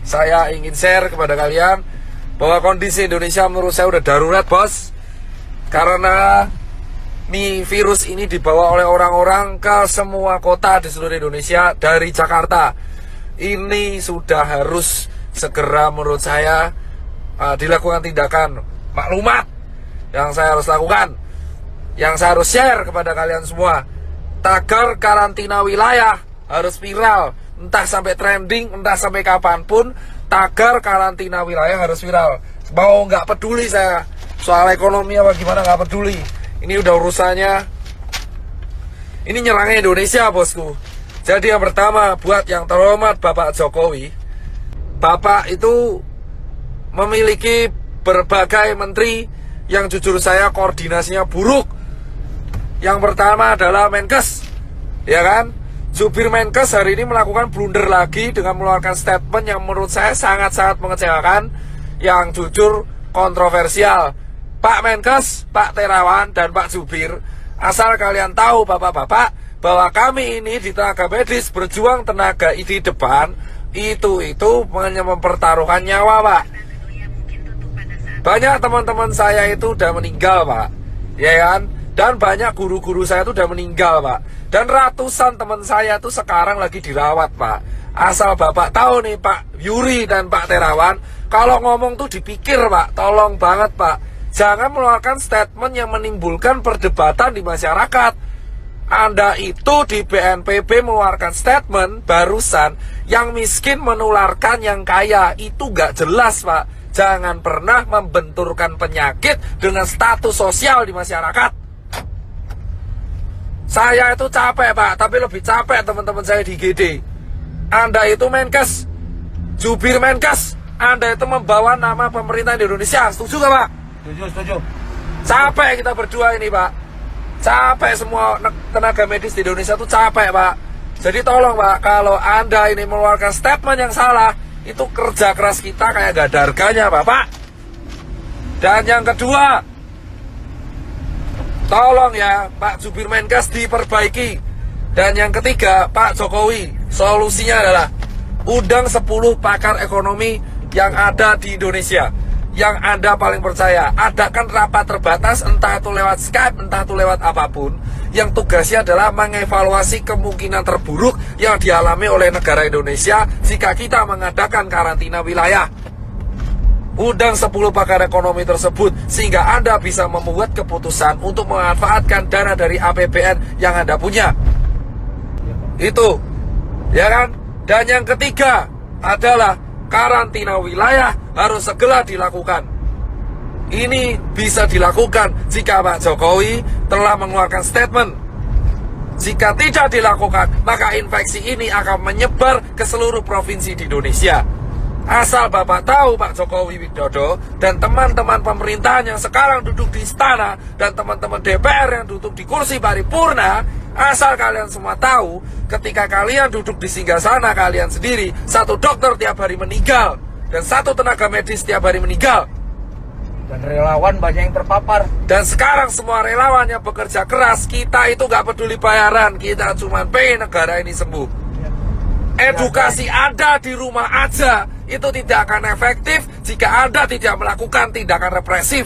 saya ingin share kepada kalian bahwa kondisi Indonesia menurut saya udah darurat, bos. Karena virus ini dibawa oleh orang-orang ke semua kota di seluruh Indonesia dari Jakarta. Ini sudah harus segera menurut saya dilakukan tindakan maklumat yang saya harus lakukan, yang saya harus share kepada kalian semua. Tagar karantina wilayah harus viral, entah sampai trending, entah sampai kapanpun. Tagar karantina wilayah harus viral. Mau nggak peduli saya soal ekonomi apa gimana, nggak peduli. Ini udah urusannya, ini nyerangnya Indonesia, bosku. Jadi yang pertama, buat yang terhormat Bapak Jokowi, Bapak itu memiliki berbagai menteri yang jujur saya koordinasinya buruk. Yang pertama adalah Menkes, ya kan? Jubir Menkes hari ini melakukan blunder lagi dengan mengeluarkan statement yang menurut saya sangat-sangat mengecewakan, yang jujur kontroversial. Pak Menkes, Pak Terawan, dan Pak Jubir, asal kalian tahu bapak-bapak, bahwa kami ini di tenaga medis berjuang tenaga di depan, itu hanya mempertaruhkan nyawa, Pak. Banyak teman-teman saya itu udah meninggal, Pak, ya kan? Dan banyak guru-guru saya itu udah meninggal, Pak. Dan ratusan teman saya itu sekarang lagi dirawat, Pak. Asal Bapak tahu nih, Pak Yuri dan Pak Terawan, kalau ngomong tuh dipikir, Pak. Tolong banget, Pak. Jangan mengeluarkan statement yang menimbulkan perdebatan di masyarakat. Anda itu di BNPB mengeluarkan statement barusan, yang miskin menularkan yang kaya. Itu gak jelas, Pak. Jangan pernah membenturkan penyakit dengan status sosial di masyarakat. Saya itu capek, Pak, tapi lebih capek teman-teman saya di GD. Anda itu Menkes, jubir Menkes, Anda itu membawa nama pemerintah di Indonesia. Setuju gak, Pak? Setuju. Capek kita berdua ini, Pak. Capek semua tenaga medis di Indonesia itu capek, Pak. Jadi tolong, Pak, kalau Anda ini mengeluarkan statement yang salah, itu kerja keras kita kayak gak ada harganya, Bapak. Dan yang kedua, tolong ya Pak Jubir Menkes diperbaiki. Dan yang ketiga, Pak Jokowi, solusinya adalah undang 10 pakar ekonomi yang ada di Indonesia, yang Anda paling percaya. Adakan rapat terbatas, entah itu lewat Skype, entah itu lewat apapun, yang tugasnya adalah mengevaluasi kemungkinan terburuk yang dialami oleh negara Indonesia jika kita mengadakan karantina wilayah. Undang 10 pakar ekonomi tersebut sehingga Anda bisa membuat keputusan untuk memanfaatkan dana dari APBN yang Anda punya. Itu, ya kan? Dan yang ketiga adalah karantina wilayah harus segera dilakukan. Ini bisa dilakukan jika Pak Jokowi telah mengeluarkan statement. Jika tidak dilakukan, maka infeksi ini akan menyebar ke seluruh provinsi di Indonesia. Asal Bapak tahu, Pak Jokowi Widodo dan teman-teman pemerintahan yang sekarang duduk di istana dan teman-teman DPR yang duduk di kursi paripurna, asal kalian semua tahu, ketika kalian duduk di singgasana kalian sendiri, satu dokter tiap hari meninggal dan satu tenaga medis tiap hari meninggal. Dan relawan banyak yang terpapar. Dan sekarang semua relawan yang bekerja keras, kita itu gak peduli bayaran, kita cuma pengen negara ini sembuh. Edukasi Anda di rumah aja itu tidak akan efektif jika Anda tidak melakukan tindakan represif.